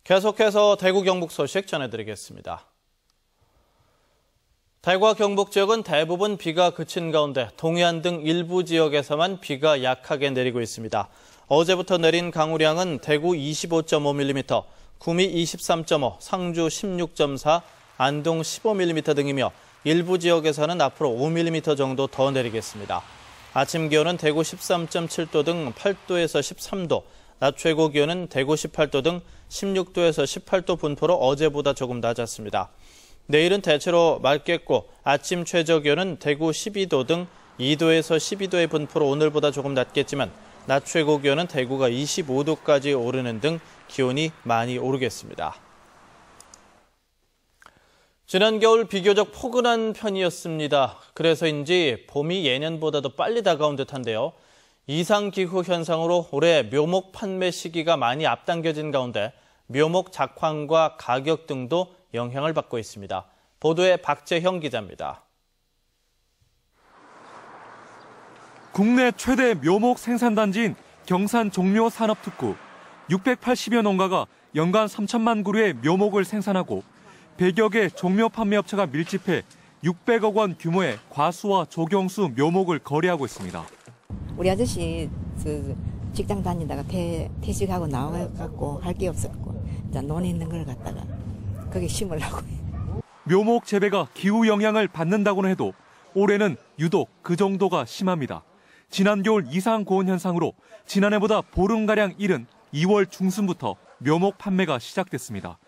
계속해서 대구 경북 소식 전해드리겠습니다. 대구와 경북 지역은 대부분 비가 그친 가운데 동해안 등 일부 지역에서만 비가 약하게 내리고 있습니다. 어제부터 내린 강우량은 대구 25.5mm, 구미 23.5, 상주 16.4, 안동 15mm 등이며 일부 지역에서는 앞으로 5mm 정도 더 내리겠습니다. 아침 기온은 대구 13.7도 등 8도에서 13도, 낮 최고 기온은 대구 18도 등 16도에서 18도 분포로 어제보다 조금 낮았습니다. 내일은 대체로 맑겠고 아침 최저 기온은 대구 12도 등 2도에서 12도의 분포로 오늘보다 조금 낮겠지만 낮 최고 기온은 대구가 25도까지 오르는 등 기온이 많이 오르겠습니다. 지난 겨울 비교적 포근한 편이었습니다. 그래서인지 봄이 예년보다도 빨리 다가온 듯한데요. 이상기후 현상으로 올해 묘목 판매 시기가 많이 앞당겨진 가운데 묘목 작황과 가격 등도 영향을 받고 있습니다. 보도에 박재형 기자입니다. 국내 최대 묘목 생산단지인 경산 종묘 산업특구 680여 농가가 연간 3천만 그루의 묘목을 생산하고 100여 개 종묘 판매업체가 밀집해 600억 원 규모의 과수와 조경수 묘목을 거래하고 있습니다. 우리 아저씨 직장 다니다가 퇴직하고 나와갖고 할 게 없었고 논에 있는 걸 갖다가 거기 심으려고 해요. 묘목 재배가 기후 영향을 받는다고는 해도 올해는 유독 그 정도가 심합니다. 지난 겨울 이상 고온 현상으로 지난해보다 보름가량 이른 2월 중순부터 묘목 판매가 시작됐습니다.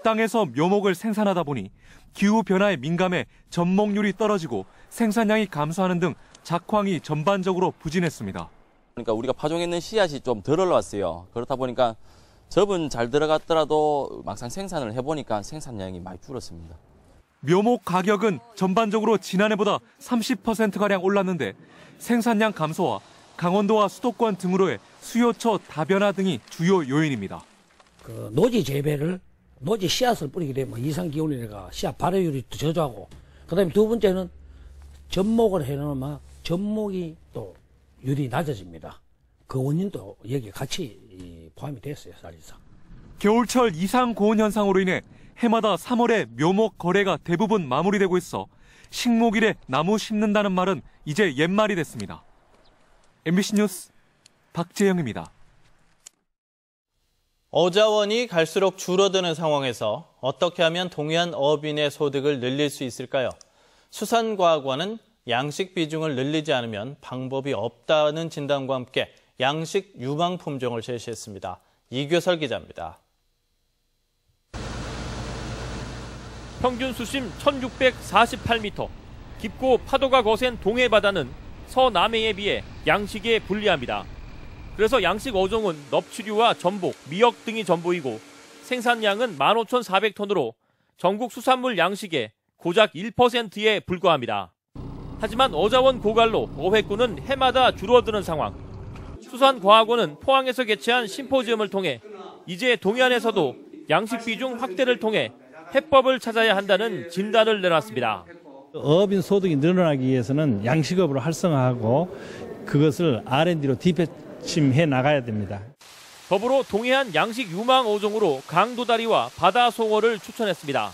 땅에서 묘목을 생산하다 보니 기후 변화에 민감해 접목률이 떨어지고 생산량이 감소하는 등 작황이 전반적으로 부진했습니다. 그러니까 우리가 파종했는 씨앗이 좀 덜 올라왔어요. 그렇다 보니까 접은 잘 들어갔더라도 막상 생산을 해보니까 생산량이 많이 줄었습니다. 묘목 가격은 전반적으로 지난해보다 30%가량 올랐는데 생산량 감소와 강원도와 수도권 등으로의 수요처 다변화 등이 주요 요인입니다. 노지 재배를 노지 씨앗을 뿌리게 되면 이상 기온이니까 씨앗 발효율이 저조하고 그다음에 두 번째는 접목을 해놓으면 접목이 또 율이 낮아집니다. 그 원인도 여기 같이 포함이 됐어요, 사실상. 겨울철 이상 고온 현상으로 인해 해마다 3월에 묘목 거래가 대부분 마무리되고 있어 식목일에 나무 심는다는 말은 이제 옛말이 됐습니다. MBC 뉴스 박재영입니다. 어자원이 갈수록 줄어드는 상황에서 어떻게 하면 동해안 어민의 소득을 늘릴 수 있을까요? 수산과학원은 양식 비중을 늘리지 않으면 방법이 없다는 진단과 함께 양식 유망 품종을 제시했습니다. 이규설 기자입니다. 평균 수심 1648m, 깊고 파도가 거센 동해 바다는 서남해에 비해 양식에 불리합니다. 그래서 양식 어종은 넙치류와 전복, 미역 등이 전부이고 생산량은 15,400톤으로 전국 수산물 양식의 고작 1%에 불과합니다. 하지만 어자원 고갈로 어획구는 해마다 줄어드는 상황. 수산과학원은 포항에서 개최한 심포지엄을 통해 이제 동해안에서도 양식 비중 확대를 통해 해법을 찾아야 한다는 진단을 내놨습니다. 어민 소득이 늘어나기 위해서는 양식업으로 활성화하고 그것을 R&D로 뒷받침해 나가야 됩니다. 더불어 동해안 양식 유망 어종으로 강도다리와 바다송어를 추천했습니다.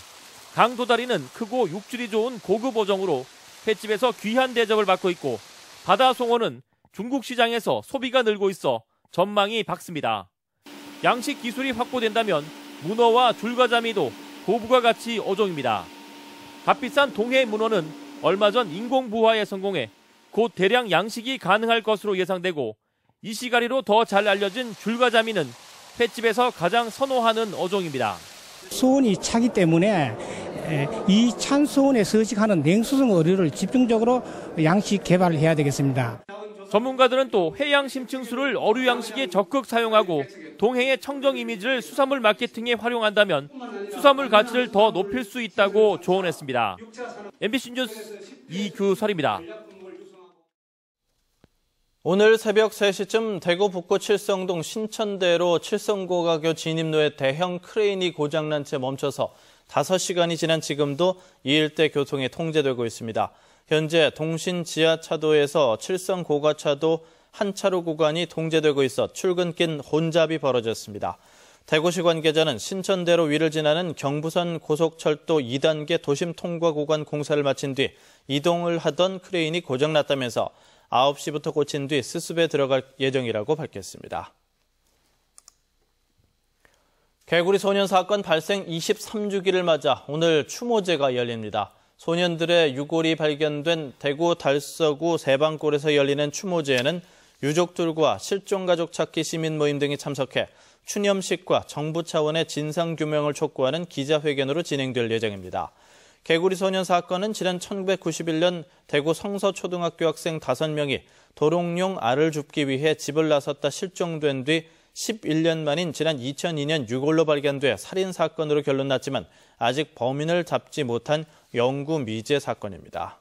강도다리는 크고 육질이 좋은 고급 어종으로 횟집에서 귀한 대접을 받고 있고 바다송어는 중국 시장에서 소비가 늘고 있어 전망이 밝습니다. 양식 기술이 확보된다면 문어와 줄가자미도 고부가 가치 어종입니다. 값비싼 동해 문어는 얼마 전 인공 부화에 성공해 곧 대량 양식이 가능할 것으로 예상되고 이 시가리로 더 잘 알려진 줄가자미는 횟집에서 가장 선호하는 어종입니다. 수온이 차기 때문에 이 찬 수온에 서식하는 냉수성 어류를 집중적으로 양식 개발을 해야 되겠습니다. 전문가들은 또 해양 심층수를 어류 양식에 적극 사용하고 동해의 청정 이미지를 수산물 마케팅에 활용한다면 수산물 가치를 더 높일 수 있다고 조언했습니다. MBC 뉴스 이규설입니다. 오늘 새벽 3시쯤 대구 북구 칠성동 신천대로 칠성고가교 진입로에 대형 크레인이 고장난 채 멈춰서 5시간이 지난 지금도 이 일대 교통이 통제되고 있습니다. 현재 동신 지하차도에서 칠성 고가차도 한 차로 구간이 통제되고 있어 출근길 혼잡이 벌어졌습니다. 대구시 관계자는 신천대로 위를 지나는 경부선 고속철도 2단계 도심 통과 구간 공사를 마친 뒤 이동을 하던 크레인이 고장났다면서 9시부터 고친 뒤 수습에 들어갈 예정이라고 밝혔습니다. 개구리 소년 사건 발생 23주기를 맞아 오늘 추모제가 열립니다. 소년들의 유골이 발견된 대구 달서구 세방골에서 열리는 추모제에는 유족들과 실종가족 찾기 시민 모임 등이 참석해 추념식과 정부 차원의 진상규명을 촉구하는 기자회견으로 진행될 예정입니다. 개구리 소년 사건은 지난 1991년 대구 성서초등학교 학생 5명이 도롱뇽 알을 줍기 위해 집을 나섰다 실종된 뒤 11년 만인 지난 2002년 유골로 발견돼 살인사건으로 결론났지만 아직 범인을 잡지 못한 영구 미제 사건입니다.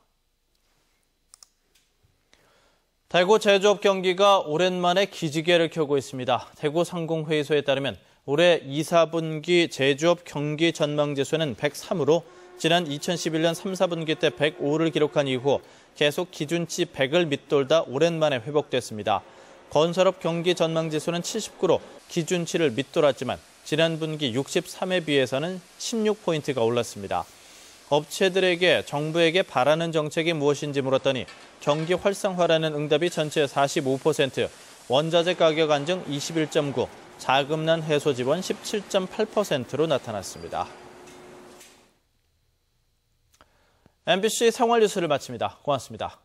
대구 제조업 경기가 오랜만에 기지개를 켜고 있습니다. 대구 상공회의소에 따르면 올해 2, 4분기 제조업 경기 전망지수는 103으로 지난 2011년 3, 4분기 때 105를 기록한 이후 계속 기준치 100을 밑돌다 오랜만에 회복됐습니다. 건설업 경기 전망지수는 79로 기준치를 밑돌았지만 지난 분기 63에 비해서는 16포인트가 올랐습니다. 업체들에게 정부에게 바라는 정책이 무엇인지 물었더니 경기 활성화라는 응답이 전체 45%, 원자재 가격 안정 21.9%, 자금난 해소 지원 17.8%로 나타났습니다. MBC 생활뉴스를 마칩니다. 고맙습니다.